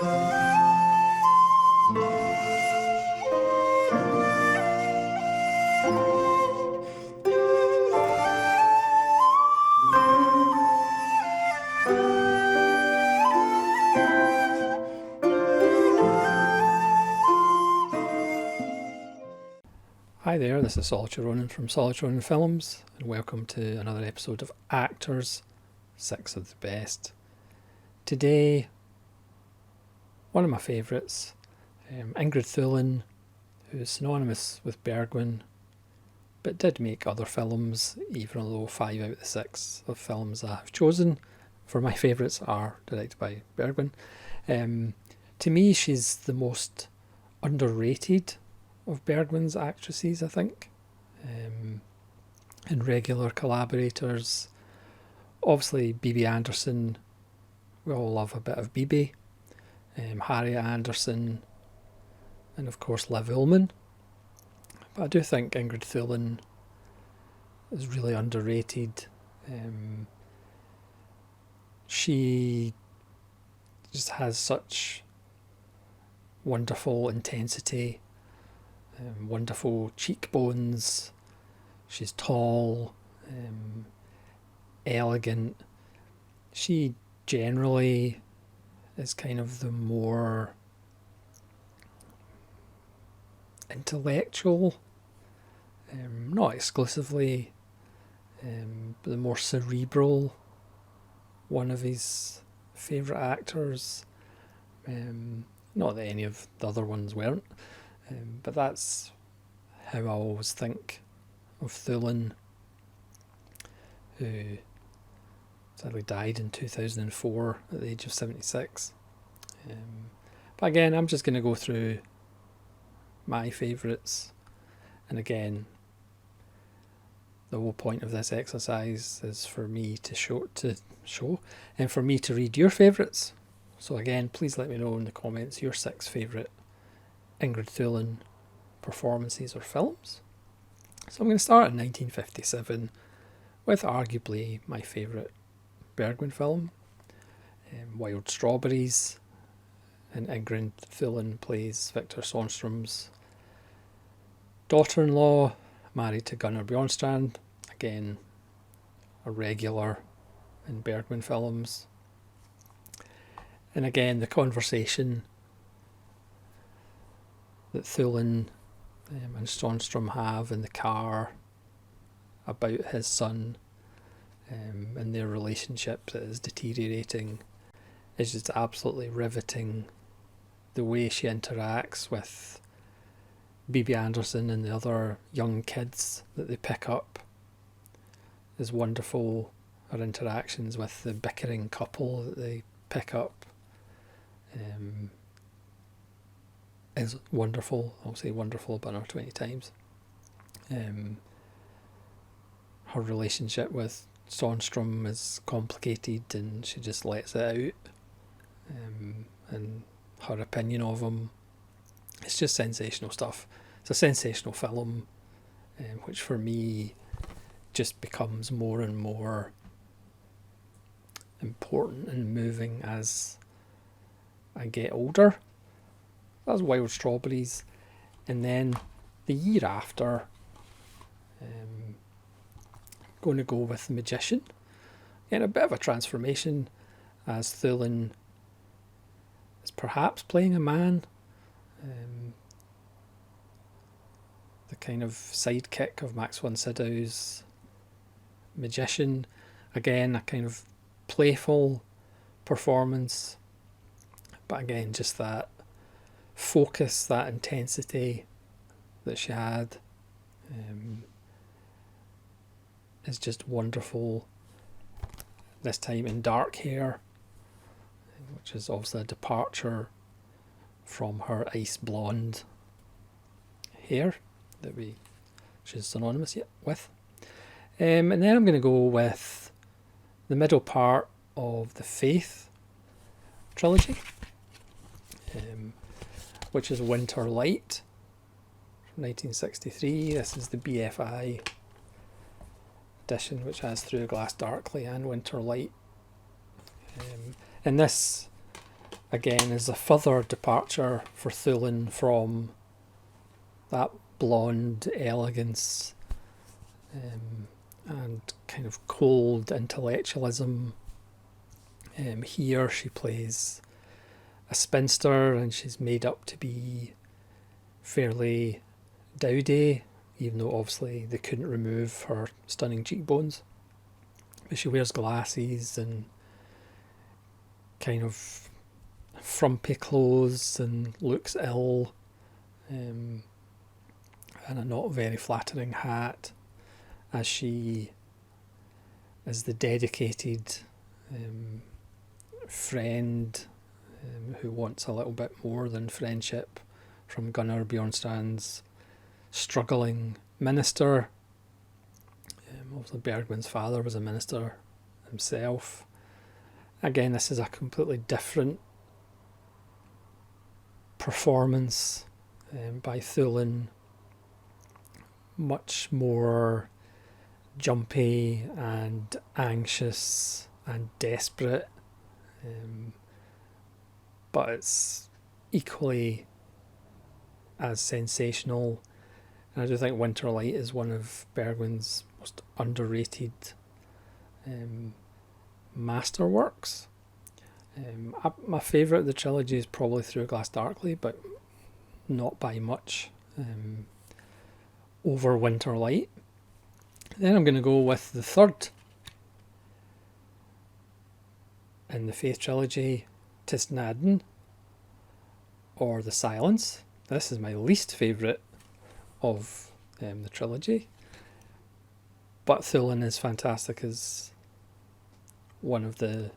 Hi there, this is Solitary Ronin from Solitary Ronin Films, and welcome to another episode of Actors, 6 of the Best. Today, one of my favourites, Ingrid Thulin, who is synonymous with Bergman, but did make other films, even though 5 out of the 6 of films I have chosen for my favourites are directed by Bergman. To me, she's the most underrated of Bergman's actresses, I think, and regular collaborators. Obviously, Bibi Andersson, we all love a bit of Bibi, Harriet Andersson, and of course Liv Ullmann. But I do think Ingrid Thulin is really underrated. She just has such wonderful intensity, wonderful cheekbones. She's tall, elegant. She generally is kind of the more intellectual, not exclusively, but the more cerebral one of his favourite actors. Not that any of the other ones weren't. But that's how I always think of Thulin, who sadly died in 2004 at the age of 76. But again, I'm just going to go through my favourites. And again, the whole point of this exercise is for me to show and for me to read your favourites. So again, please let me know in the comments your 6 favourite Ingrid Thulin performances or films. So I'm going to start in 1957 with arguably my favourite Bergman film, Wild Strawberries, and Ingrid Thulin plays Victor Sonnström's daughter-in-law, married to Gunnar Bjornstrand, again a regular in Bergman films. And again, the conversation that Thulin and Sonnström have in the car about his son and their relationship that is deteriorating is just absolutely riveting. The way she interacts with Bibi Andersson and the other young kids that they pick up is wonderful. Her interactions with the bickering couple that they pick up is wonderful. I'll say wonderful about her 20 times. Her relationship with Sonnström is complicated and she just lets it out. And her opinion of him, it's just sensational stuff. It's a sensational film, which for me just becomes more and more important and moving as I get older. That was Wild Strawberries. And then the year after, I'm going to go with Magician. Again, a bit of a transformation as Thulin is perhaps playing a man. The kind of sidekick of Max von Sydow's Magician. Again, a kind of playful performance. But again, just that focus, that intensity that she had is just wonderful. This time in dark hair, which is obviously a departure from her ice blonde hair that she's synonymous with. And then I'm going to go with the middle part of the Faith trilogy, which is Winter Light from 1963. This is the BFI edition, which has Through a Glass Darkly and Winter Light. And this, again, is a further departure for Thulin from that blonde elegance and kind of cold intellectualism. Here she plays a spinster, and she's made up to be fairly dowdy, even though obviously they couldn't remove her stunning cheekbones. But she wears glasses and kind of frumpy clothes and looks ill, and a not very flattering hat, as she is the dedicated friend who wants a little bit more than friendship from Gunnar Bjornstrand's struggling minister. Obviously Bergman's father was a minister himself. Again, this is a completely different performance by Thulin, much more jumpy and anxious and desperate, but it's equally as sensational. And I do think Winterlight is one of Bergman's most underrated masterworks. My favourite of the trilogy is probably Through Glass Darkly, but not by much over Winterlight. Then I'm going to go with the third in the Faith trilogy, Tystnaden, or The Silence. This is my least favourite of the trilogy, but Thulin is fantastic as one of the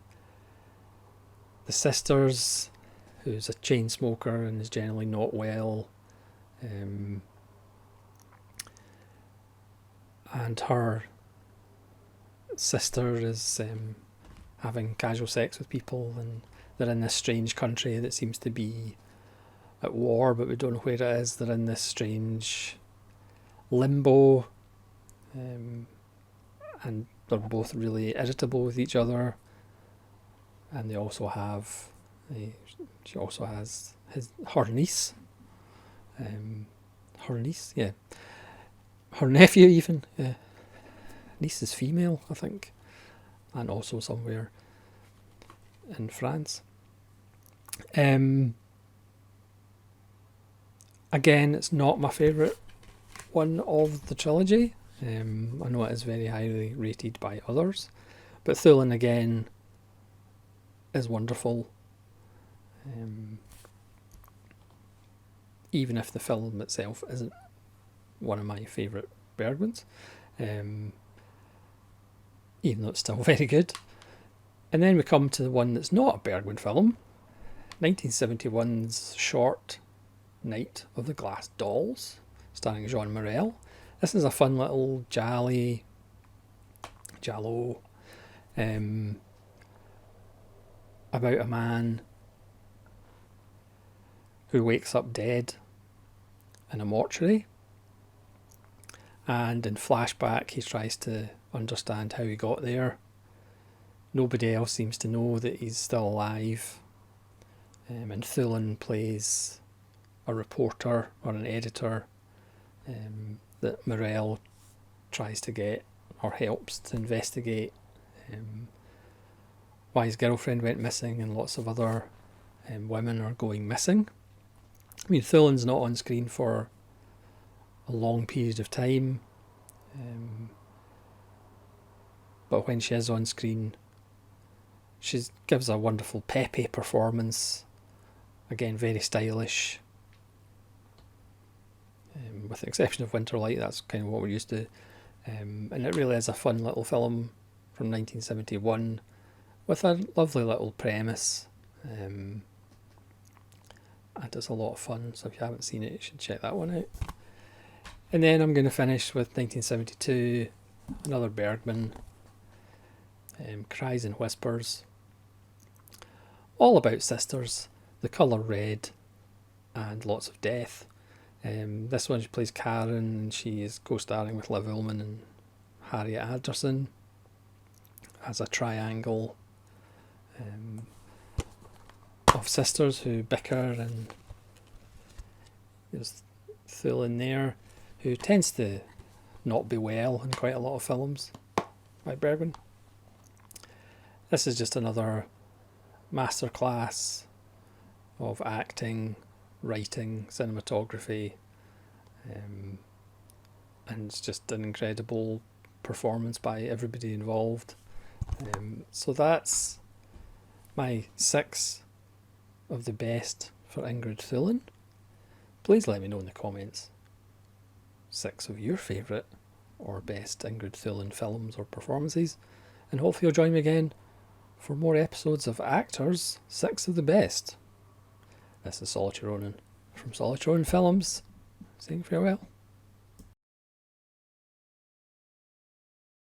sisters, who's a chain smoker and is generally not well, and her sister is having casual sex with people, and they're in this strange country that seems to be at war, but we don't know where it is. They're in this strange limbo, and they're both really irritable with each other. And they also have, she also has her niece, her nephew even. Niece is female, I think, and also somewhere in France. Again, it's not my favourite one of the trilogy. I know it is very highly rated by others, but Thulin again is wonderful. Even if the film itself isn't one of my favourite Bergmans, even though it's still very good. And then we come to the one that's not a Bergman film, 1971's short Night of the Glass Dolls, starring Jean Morel. This is a fun little giallo about a man who wakes up dead in a mortuary, and in flashback he tries to understand how he got there. Nobody else seems to know that he's still alive, and Thulin plays a reporter or an editor that Morel tries to get, or helps to investigate why his girlfriend went missing, and lots of other women are going missing. I mean, Thulin's not on screen for a long period of time, but when she is on screen, she gives a wonderful peppy performance. Again, very stylish. With the exception of Winterlight, that's kind of what we're used to. And it really is a fun little film from 1971 with a lovely little premise. And it's a lot of fun, so if you haven't seen it, you should check that one out. And then I'm going to finish with 1972, another Bergman, Cries and Whispers. All about sisters, the colour red, and lots of death. This one she plays Karen, and she is co-starring with Liv Ullmann and Harriet Anderson as a triangle. of sisters who bicker, and there's Thulin there, who tends to not be well in quite a lot of films by Bergman. This is just another masterclass of acting, writing, cinematography, and it's just an incredible performance by everybody involved. So that's my 6 of the best for Ingrid Thulin. Please let me know in the comments 6 of your favourite or best Ingrid Thulin films or performances, and hopefully you'll join me again for more episodes of Actors 6 of the Best. This is Solitary Ronan from Solitary Ronan Films, saying farewell.